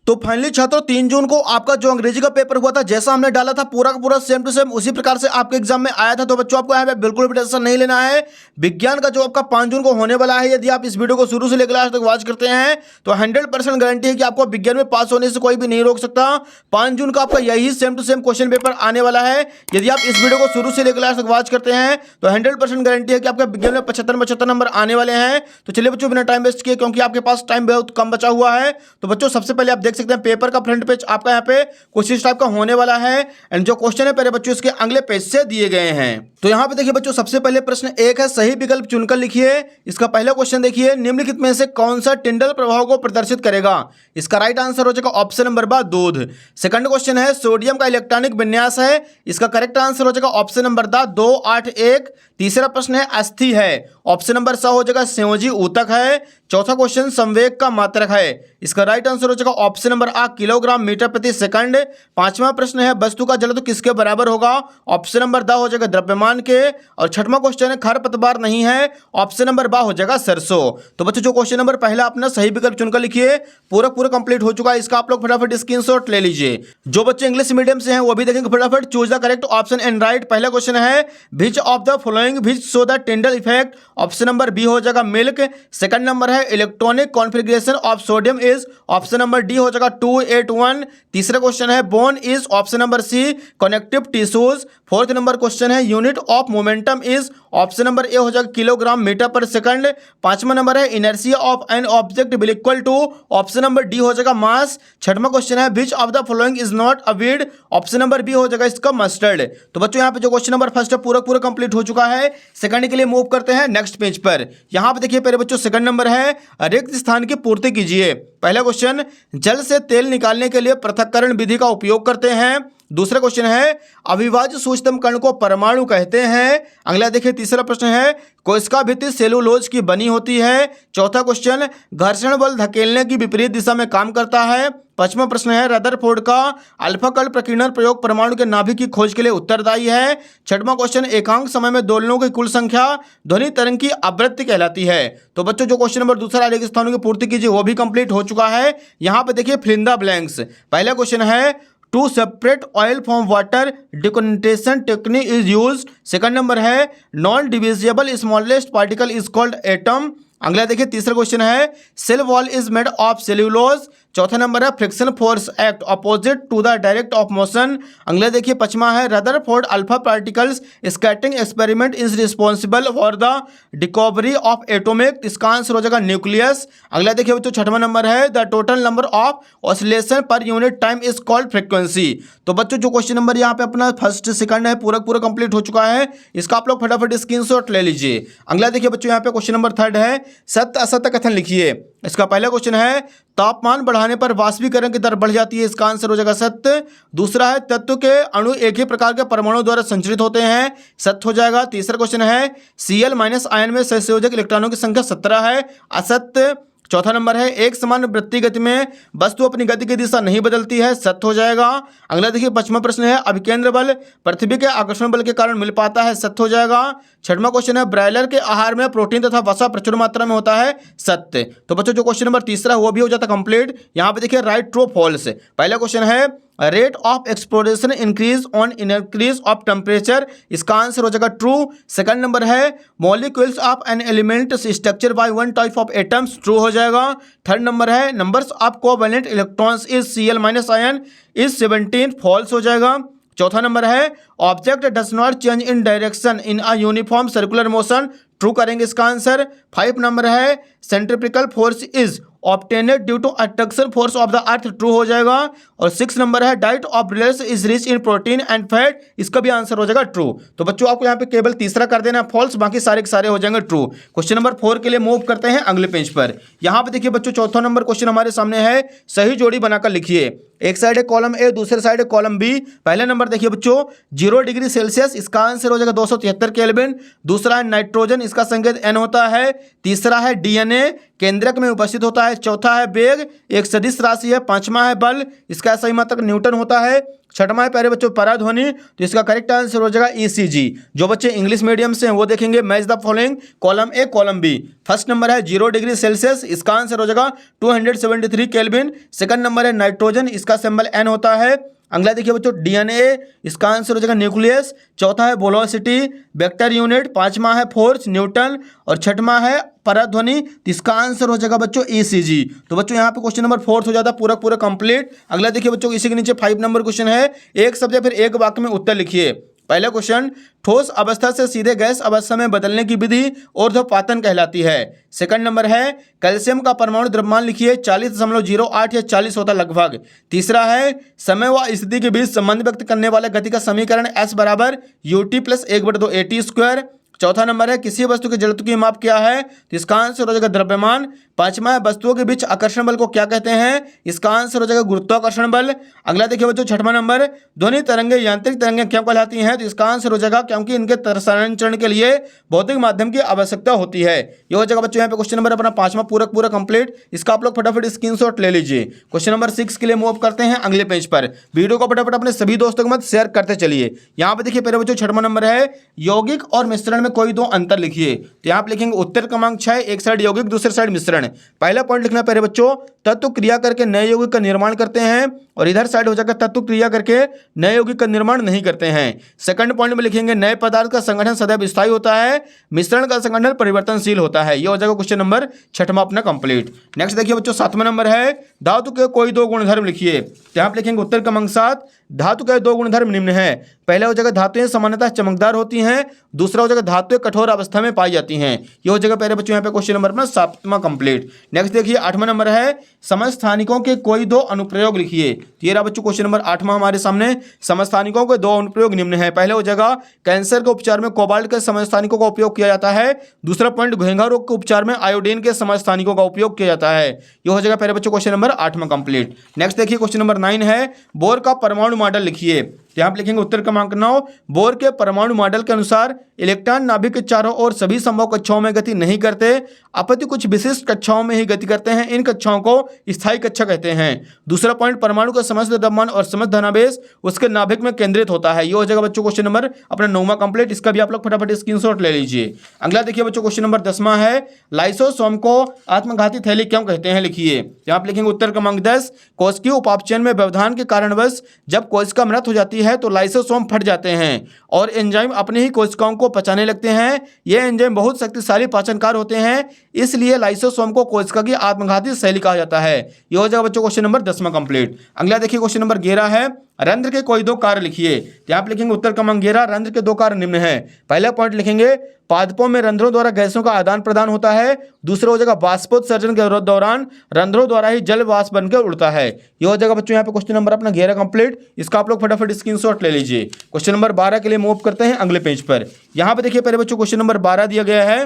तो फाइनली छात्रों 3 जून को आपका जो अंग्रेजी का पेपर हुआ था, जैसा हमने डाला था पूरा का पूरा सेम टू सेम उसी प्रकार से आपके एग्जाम में आया था। तो बच्चों आपको यहाँ पे बिल्कुल भी टेंशन नहीं लेना है। विज्ञान का जो आपका 5 जून को होने वाला है, यदि आप इस वीडियो को शुरू से लेकर लास्ट तक वॉच करते हैं तो 100% गारंटी है कि आपको विज्ञान में पास होने से कोई भी नहीं रोक सकता। 5 जून का आपका यही same to same question paper आने वाला है। यदि आप इस वीडियो को शुरू से लेकर लास्ट तक वॉच करते हैं तो 100% गारंटी है कि आपका विज्ञान में 75 नंबर आने वाले हैं। तो चलिए बच्चों, बिना टाइम वेस्ट किए, क्योंकि आपके पास टाइम बहुत कम बचा हुआ है, तो बच्चों सबसे पहले आप देख सकते हैं पेपर का फ्रंट पेज आपका यहाँ पे कुछ इस टाइप का होने वाला है। एंड जो क्वेश्चन है पहले बच्चों इसके अगले पेज से दिए गए हैं। तो यहाँ पे देखिए बच्चों, सबसे पहले प्रश्न 1 है, सही विकल्प चुनकर लिखिए। इसका पहला क्वेश्चन देखिए, निम्नलिखित में से कौन सा टिंडल प्रभाव को प्रदर्शित करेगा। इसका राइट आंसर हो जाएगा ऑप्शन नंबर बा दूध। सेकंड क्वेश्चन है, सोडियम का इलेक्ट्रॉनिक विन्यास है। इसका करेक्ट आंसर हो जाएगा ऑप्शन नंबर दा 281। तीसरा प्रश्न है, अस्थि है। ऑप्शन नंबर सा हो जाएगा संयोजी ऊतक है। चौथा क्वेश्चन, संवेग का मात्रक है। इसका राइट आंसर हो जाएगा ऑप्शन नंबर आ किलोग्राम मीटर प्रति सेकंड। पांचवा प्रश्न है, वस्तु का जलत्व किसके बराबर होगा। ऑप्शन नंबर दा हो जाएगा द्रव्यमान के। और छठवां क्वेश्चन है, खरपतवार नहीं है। ऑप्शन नंबर बा हो जाएगा सरसों। तो बच्चों जो क्वेश्चन नंबर पहला अपना सही विकल्प चुनकर लिखिए, पूरा कंप्लीट हो चुका है। इसका आप लोग फटाफट स्क्रीनशॉट ले लीजिए। जो बच्चे इंग्लिश मीडियम से हैं वो भी देखेंगे फटाफट। Choose the correct option and right. पहला क्वेश्चन है, which of the following which show the Tyndall effect. Option number B हो जाएगा मिल्क। सेकंड नंबर है, electronic configuration of sodium is. Option number D हो जाएगा 281। तीसरा क्वेश्चन है, bone is. Option number C, connective tissues. Fourth number question है, unit of momentum is. Option number A हो जाएगा किलोग्राम मीटर पर सेकंड। पांचवा number है, inertia of an object will equal to. Option number D हो जाएगा mass. छठवां question है, which of the following is not a weed. Option number B हो जाएगा इसका मस्टर्ड। तो बच्चों यहाँ पे जो क्वेश्चन नंबर फर्स्ट है पूरा कंप्लीट हो चुका है। सेकंड के लिए मूव करते हैं नेक्स्ट पेज पर। यहाँ पे देखिए पहले बच्चों सेकंड नंबर है, रिक्त स्थान की पूर्ति कीजिए। पहला क्वेश्चन, जल से तेल निकालने के लिए पृथक्करण विधि का उपयोग करते हैं। दूसरा क्वेश्चन है, अविभाज्य सूक्ष्मतम कण को परमाणु कहते हैं। अगला देखिए तीसरा प्रश्न है, कोशिका भित्ति सेलुलोज की बनी होती है। चौथा क्वेश्चन, घर्षण बल धकेलने की विपरीत दिशा में काम करता है। पांचवा प्रश्न है, रदरफोर्ड का अल्फा कण प्रकीर्णन प्रयोग परमाणु के नाभिक की खोज के लिए उत्तरदायी है। छठवां क्वेश्चन, एकांक समय में दोलनों की कुल संख्या ध्वनि तरंग की आवृत्ति कहलाती है। तो बच्चों जो क्वेश्चन नंबर दूसरा रिक्त स्थानों की पूर्ति कीजिए वो भी कंप्लीट हो चुका है। यहाँ पे देखिए फिलिंदा ब्लैंक्स। पहला क्वेश्चन है, to separate oil from water decondensation technique is used. Second number है, non divisible smallest particle is called atom. अगला देखिए तीसरा क्वेश्चन है, cell wall is made of cellulose. चौथा नंबर है, friction force act opposite to the direct of motion. अगला देखिए पांचवा है, Rutherford alpha particles scattering experiment is responsible for the discovery of atomic. इसका आंसर हो जाएगा न्यूक्लियस। अगला देखिए बच्चों छठवां नंबर है, the total number of oscillation per unit time is called frequency. तो बच्चों जो क्वेश्चन नंबर यहाँ पे अपना फर्स्ट सेकंड है पूरा कंप्लीट हो चुका है। इसका आप लोग फटाफट स्क्रीनशॉट ले लीजिए। अगला देखिए बच्चों यहाँ पे क्वेश्चन नंबर थर्ड है, सत्य असत्य कथन लिखिए। इसका पहला क्वेश्चन है, तापमान बढ़ाने पर वाष्पीकरण की दर बढ़ जाती है। इसका आंसर हो जाएगा सत्य। दूसरा है, तत्व के अणु एक ही प्रकार के परमाणु द्वारा संचरित होते हैं। सत्य हो जाएगा। तीसरा क्वेश्चन है, Cl- आयन में सहसंयोजक इलेक्ट्रॉनों की संख्या 17 है। असत्य। चौथा नंबर है, एक समान वृत्तीय गति में वस्तु अपनी गति की दिशा नहीं बदलती है। सत्य हो जाएगा। अगला देखिए पांचवा प्रश्न है, अभिकेंद्र बल पृथ्वी के आकर्षण बल के कारण मिल पाता है। सत्य हो जाएगा। छठवां क्वेश्चन है, ब्रायलर के आहार में प्रोटीन तथा वसा प्रचुर मात्रा में होता है। सत्य। तो बच्चों जो क्वेश्चन नंबर तीसरा वो भी हो जाता कंप्लीट। यहाँ पे देखिए राइट ट्रू फॉल्स। पहला क्वेश्चन है, rate of exploration increase on increase of temperature. इसका आंसर हो जाएगा ट्रू। सेकंड नंबर है, molecules of an element structure by one type of atoms. True हो जाएगा। थर्ड नंबर है, numbers of covalent electrons is Cl- ion is 17। False हो जाएगा। चौथा नंबर है, object does not change in direction in a uniform circular motion. True करेंगे इसका answer. 5 number है, centripetal force is obtained due to attraction force of the earth. True हो जाएगा। और 6 नंबर है, diet of release is rich in protein and fat. इसका भी answer हो जाएगा ट्रू। तो बच्चों आपको यहाँ पे केवल तीसरा कर देना फॉल्स, बाकी सारे के सारे हो जाएंगे ट्रू। क्वेश्चन नंबर 4 के लिए मूव करते हैं अगले पेज पर। यहाँ पे देखिए बच्चों चौथा नंबर क्वेश्चन हमारे सामने है, सही जोड़ी बनाकर लिखिए। एक साइड है कॉलम ए, दूसरे साइड है कॉलम बी। पहला नंबर देखिए बच्चों 0 डिग्री सेल्सियस। इसका आंसर हो जाएगा 273 केल्विन। दूसरा है नाइट्रोजन, इसका संकेत N होता है। तीसरा है DNA, केंद्रक में उपस्थित होता है। चौथा है वेग, एक सदिश राशि है। पांचवा है बल, इसका सही मात्रक न्यूटन होता है। छठवां है प्यारे बच्चों पराध्वनि, तो इसका करेक्ट आंसर हो जाएगा ECG। जो बच्चे इंग्लिश मीडियम से हैं वो देखेंगे match the following, column A column B. First number है 0 डिग्री सेल्सियस, इसका आंसर हो जाएगा 273 केल्विन। सेकंड नंबर है नाइट्रोजन, इसका सिंबल N होता है। अगला देखिए बच्चों DNA, इसका आंसर हो जाएगा न्यूक्लियस। चौथा है वेलोसिटी, वेक्टर यूनिट। पांचवा है फोर्स, न्यूटन। और छठवां है पराध्वनि, तो इसका आंसर हो जाएगा बच्चों ECG। तो बच्चों यहाँ पे क्वेश्चन नंबर 4 हो जाता है पूरा कंप्लीट। अगला देखिए बच्चों इसी के नीचे 5 नंबर क्वेश्चन है, एक शब्द या फिर एक वाक्य में उत्तर लिखिए। पहला क्वेश्चन, ठोस अवस्था से सीधे गैस अवस्था में बदलने की विधि ऊर्ध्वपातन कहलाती है। सेकंड नंबर है कैल्शियम का परमाणु द्रव्यमान लिखिए, 40.08 या 40 होता लगभग। तीसरा है समय व स्थिति के बीच संबंध व्यक्त करने वाले गति का समीकरण S बराबर UT + 1/2 AT²। चौथा नंबर है किसी वस्तु के जड़त्व की माप क्या है, तो इसका आंसर हो जाएगा द्रव्यमान। पांचवा है वस्तुओं के बीच आकर्षण बल को क्या कहते हैं, इसका आंसर हो जाएगा गुरुत्वाकर्षण बल। अगला देखिए बच्चों छठवां नंबर, ध्वनि तरंगे यांत्रिक तरंगे क्यों कहलाती हैं, तो इसका आंसर हो जाएगा क्योंकि इनके संचरण के लिए भौतिक माध्यम की आवश्यकता होती है। ये हो जाएगा बच्चों यहाँ पे क्वेश्चन नंबर अपना पांचवा पूरा कंप्लीट। इसका आप लोग फटाफट स्क्रीनशॉट ले लीजिए। क्वेश्चन नंबर 6 के लिए मूव करते हैं अगले पेज पर। वीडियो को फटाफट अपने सभी दोस्तों के साथ शेयर करते चलिए। यहाँ पे देखिए पहले बच्चों छठवां नंबर है यौगिक और मिश्रण में कोई दो अंतर लिखिए। तो यहाँ पे लिखेंगे उत्तर क्रमांक 6, एक साइड यौगिक दूसरी साइड मिश्रण। पहला पॉइंट लिखना पहले बच्चों, तत्व क्रिया करके नए यौगिक का निर्माण करते हैं, और इधर साइड हो जाएगा तत्व क्रिया करके नए यौगिक का निर्माण नहीं करते हैं। सेकंड पॉइंट में लिखेंगे नए पदार्थ का संगठन सदैव स्थायी होता है, मिश्रण का संगठन परिवर्तनशील होता है। यह हो जाएगा क्वेश्चन नंबर छठवां अपना कंप्लीट। नेक्स्ट देखिए बच्चों सातवां नंबर है धातु के कोई दो गुणधर्म लिखिए। तो यहाँ पे लिखेंगे उत्तर क्रमांक 7, धातु के दो गुणधर्म निम्न है। पहला हो जाएगा धातुएं सामान्यतः चमकदार होती हैं, दूसरा हो जाएगा धातुएं कठोर अवस्था में पाई जाती हैं। ये हो जाएगा पहले बच्चों यहाँ पे क्वेश्चन नंबर अपना 7वां कंप्लीट। नेक्स्ट देखिए 8वां नंबर है समस्थानिकों के कोई दो अनुप्रयोग लिखिए। तो ये रहा बच्चों क्वेश्चन नंबर 8वां हमारे सामने। समस्थानिकों के दो अनुप्रयोग निम्न है। पहले हो जाएगा कैंसर के उपचार में कोबाल्ट के समस्थानिकों का उपयोग किया जाता है। दूसरा पॉइंट घेंघा रोग के उपचार में आयोडीन के समस्थानिकों का उपयोग किया जाता है। ये हो जाएगा पहले बच्चों क्वेश्चन नंबर 8वां कंप्लीट। नेक्स्ट देखिए क्वेश्चन नंबर 9 है बोर का परमाणु मॉडल लिखिए। यहाँ पे लिखेंगे उत्तर क्रमांक 9, बोर के परमाणु मॉडल के अनुसार इलेक्ट्रॉन नाभिक के चारों ओर सभी संभव कक्षाओं में गति नहीं करते, अपितु कुछ विशिष्ट कक्षाओं में ही गति करते हैं। इन कक्षाओं को स्थायी कक्षा कहते हैं। दूसरा पॉइंट परमाणु का समस्त द्रव्यमान और समस्त धनावेश उसके नाभिक में केंद्रित होता है। ये हो जाएगा बच्चों क्वेश्चन नंबर अपना 9वां कंप्लीट। इसका भी आप लोग फटाफट स्क्रीनशॉट ले लीजिए। अगला देखिए बच्चों क्वेश्चन नंबर 10वां है लाइसोसोम को आत्मघाती थैली क्यों कहते हैं लिखिए। यहाँ पे लिखेंगे उत्तर क्रमांक 10, कोशिकीय उपापचयन में व्यवधान के कारणवश जब कोशिका मृत हो जाती है तो लाइसोसोम फट जाते हैं और एंजाइम अपनी ही कोशिकाओं को पचाने लगते हैं। ये एंजाइम बहुत शक्तिशाली पाचनकार होते हैं, इसलिए लाइसोसोम को कोशिका की आत्मघाती शैली कहा जाता है। ये हो जाएगा बच्चों क्वेश्चन नंबर 10वां कंप्लीट। अगला देखिए क्वेश्चन नंबर 11 है रंध्र के कोई दो कार्य लिखिए। यहाँ पे लिखेंगे उत्तर क्रमांक 11, रंध्र के दो कार्य निम्न है। पहला पॉइंट लिखेंगे पादपों में रंध्रों द्वारा गैसों का आदान प्रदान होता है। दूसरा हो जाएगा बाष्पोत्सर्जन के दौरान रंध्रों द्वारा ही जल वाष्प बनकर उड़ता है। ये हो जाएगा बच्चों यहाँ पे क्वेश्चन नंबर अपना 11 कंप्लीट। इसका आप लोग फटाफट स्क्रीनशॉट ले लीजिए। क्वेश्चन नंबर 12 के लिए मूव करते हैं अगले पेज पर। यहाँ पे देखिए पहले बच्चों क्वेश्चन नंबर 12 दिया गया है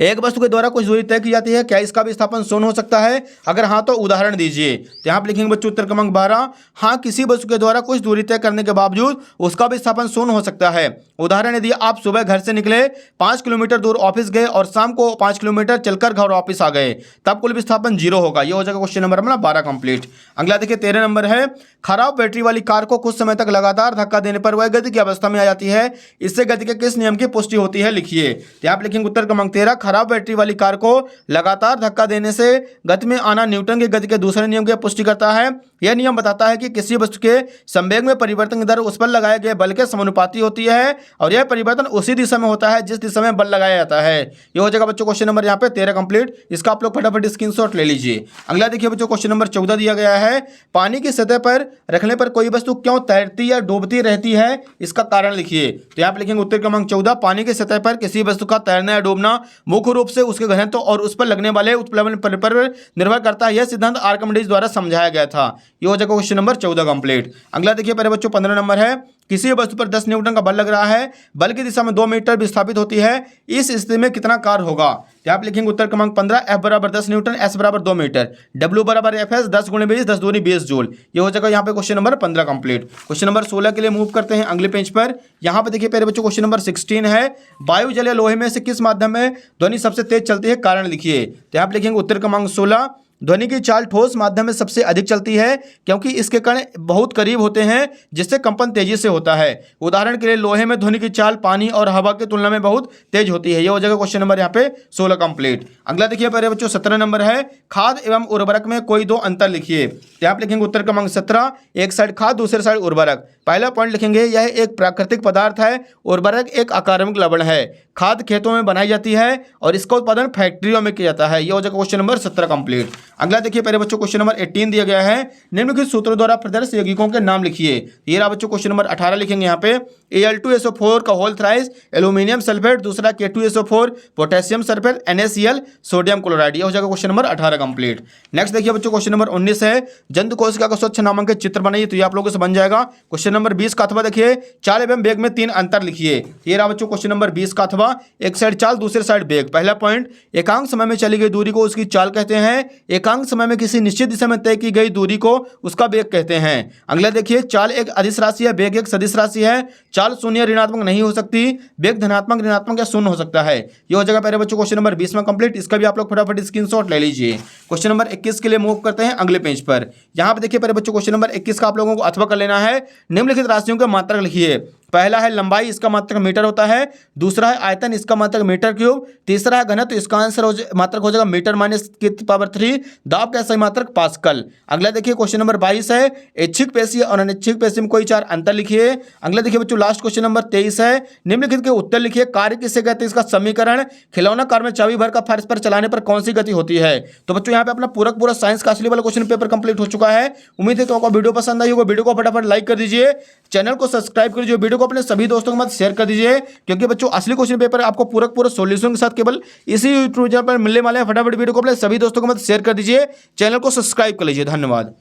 एक वस्तु के द्वारा कुछ दूरी तय की जाती है, क्या इसका विस्थापन शून्य हो सकता है? अगर हाँ तो उदाहरण दीजिए। तो यहाँ पे लिखेंगे बच्चों उत्तर क्रमांक 12, हाँ किसी वस्तु के द्वारा कुछ दूरी तय करने के बावजूद उसका विस्थापन शून्य हो सकता है। उदाहरण यदि आप सुबह घर से निकले 5 किलोमीटर दूर ऑफिस गए और शाम को 5 किलोमीटर चलकर घर वापस आ गए, तब कुल विस्थापन 0 होगा। ये हो जाएगा क्वेश्चन नंबर अपना 12 कंप्लीट। अगला देखिए 13 नंबर है खराब बैटरी वाली कार को कुछ समय तक लगातार धक्का देने पर वह गति की अवस्था में आ जाती है, इससे गति के किस नियम की पुष्टि होती है लिखिए। तो आप लिखेंगे उत्तर क्रमांक 13, खराब बैटरी वाली कार को लगातार धक्का देने से गति में आना न्यूटन की गति के दूसरे नियम की पुष्टि करता है। यह नियम बताता है कि किसी वस्तु के संवेग में परिवर्तन की दर उस पर लगाए गए बल के समानुपाती होती है और यह परिवर्तन उसी दिशा में होता है जिस दिशा में बल लगाया जाता है। यह हो जाएगा बच्चों क्वेश्चन नंबर यहाँ पे 13 कंप्लीट। इसका आप लोग फटाफट स्क्रीनशॉट ले लीजिए। अगला देखिए बच्चों क्वेश्चन नंबर 14 दिया गया है पानी की सतह पर रखने पर कोई वस्तु क्यों तैरती या डूबती रहती है, इसका कारण लिखिए। तो यहाँ पे लिखेंगे उत्तर क्रमांक 14, पानी की सतह पर किसी वस्तु का तैरना या डूबना मुख्य रूप से उसके घनत्व और उस पर लगने वाले उत्प्लवन पर निर्भर करता है। यह सिद्धांत आर्किमिडीज द्वारा समझाया गया था। ये हो जाएगा क्वेश्चन नंबर 14 कंप्लीट। अगला देखिए पहले बच्चों 15 नंबर है किसी वस्तु पर 10 न्यूटन का बल लग रहा है, बल की दिशा में 2 मीटर विस्थापित होती है, इस स्थिति में कितना कार्य होगा? तो आप लिखेंगे उत्तर क्रमांक 15, F बराबर 10 न्यूटन, S बराबर 2 मीटर, W बराबर FS 10 × 20 10 दूनी 20 जूल। ये हो जाएगा यहाँ पे question number 15 complete. Question number 16 के लिए मूव करते हैं अगले पेज पर। यहाँ पे देखिए पहले बच्चों क्वेश्चन नंबर 16 है वायु जल या लोहे में से किस माध्यम में ध्वनि सबसे तेज चलती है, कारण लिखिए। तो आप लिखेंगे उत्तर क्रमांक 16, ध्वनि की चाल ठोस माध्यम में सबसे अधिक चलती है क्योंकि इसके कण बहुत करीब होते हैं जिससे कंपन तेजी से होता है। उदाहरण के लिए लोहे में ध्वनि की चाल पानी और हवा की तुलना में बहुत तेज होती है। ये हो जाएगा क्वेश्चन नंबर यहाँ पे 16 कंप्लीट। अगला देखिए प्यारे बच्चों 17 नंबर है, खाद एवं उर्वरक में कोई दो अंतर लिखिए। यहाँ पे लिखेंगे उत्तर क्रमांक 17, एक साइड खाद दूसरे साइड उर्वरक। पहला पॉइंट लिखेंगे यह एक प्राकृतिक पदार्थ है, उर्वरक एक अकार्बनिक लवण है। खाद खेतों में बनाई जाती है और इसका उत्पादन फैक्ट्रियों में किया जाता है। ये हो जाएगा क्वेश्चन नंबर 17 कंप्लीट। अगला देखिए प्यारे बच्चों क्वेश्चन नंबर 18 दिया गया है, निम्नलिखित सूत्रों द्वारा प्रदर्शित यौगिकों के नाम लिखिए। ये रहा बच्चों क्वेश्चन नंबर 18 लिखेंगे यहाँ पे Al2SO4 का होल थ्राइस, एल्यूमिनियम सल्फेट, दूसरा K2SO4, potassium sulphate, NaCl, sodium chloride. ये हो जाएगा क्वेश्चन नंबर 18 कंप्लीट। नेक्स्ट देखिए बच्चों क्वेश्चन नंबर 19 है, जंतु कोशिका का स्वच्छ नामांकित चित्र बनाइए। तो ये आप लोगों से बन जाएगा। क्वेश्चन नंबर 20 का अथवा देखिए, चाल एवं वेग में 3 अंतर लिखिए। ये रहा बच्चों क्वेश्चन नंबर 20 का अथवा, एक साइड चाल दूसरे साइड वेग। पहला पॉइंट, एकांक समय में चली गई दूरी को उसकी चाल कहते हैं, एकांक समय में किसी निश्चित दिशा में तय की गई दूरी को उसका वेग कहते हैं। अगला देखिए, चाल एक अदिश राशि है, वेग एक सदिश राशि है। चाल शून्य ऋणात्मक नहीं हो सकती, वेग धनात्मक ऋणात्मक या शून्य हो सकता है। ये हो जाएगा पहले बच्चों क्वेश्चन नंबर 20 में कंप्लीट। इसका भी आप लोग फटाफट स्क्रीनशॉट ले लीजिए। क्वेश्चन नंबर 21 के लिए मूव करते हैं अगले पेज पर। यहां पे देखिए पहले बच्चों क्वेश्चन नंबर 21 का आप लोगों को अथवा कर लेना है। निम्नलिखित राशियों का मात्रक लिखिए। पहला है लंबाई, इसका मात्रक मीटर होता है। दूसरा है आयतन, इसका मात्रक मीटर क्यूब। तीसरा है घनत्व, इसका आंसर मात्रक हो जाएगा मीटर माइनस की पावर 3। दाब का सही मात्रक पास्कल। अगला देखिए क्वेश्चन नंबर 22 है, ऐच्छिक पेशी और अनैच्छिक पेशी में कोई 4 अंतर लिखिए। अगला देखिए बच्चों लास्ट क्वेश्चन नंबर 23 है, निम्नलिखित के उत्तर लिखिए। कार्य किससे कहते हैं, इसका समीकरण। खिलौना कार में चाबी भरकर फर्श पर चलाने पर कौन सी गति होती है। तो बच्चों यहाँ पे अपना पूरा साइंस का असली वाला क्वेश्चन पेपर कंप्लीट हो चुका है। उम्मीद है तो आपको वीडियो पसंद आई होगा। वीडियो को फटाफट लाइक कर दीजिए, चैनल को सब्सक्राइब कर दीजिए, वीडियो को अपने सभी दोस्तों के साथ शेयर कर दीजिए, क्योंकि बच्चों असली क्वेश्चन पेपर आपको पूरा सॉल्यूशन के साथ केवल इसी यूट्यूब चैनल पर मिलने वाले हैं। फटाफट वीडियो को अपने सभी दोस्तों के साथ शेयर कर दीजिए, चैनल को सब्सक्राइब कर लीजिए। धन्यवाद।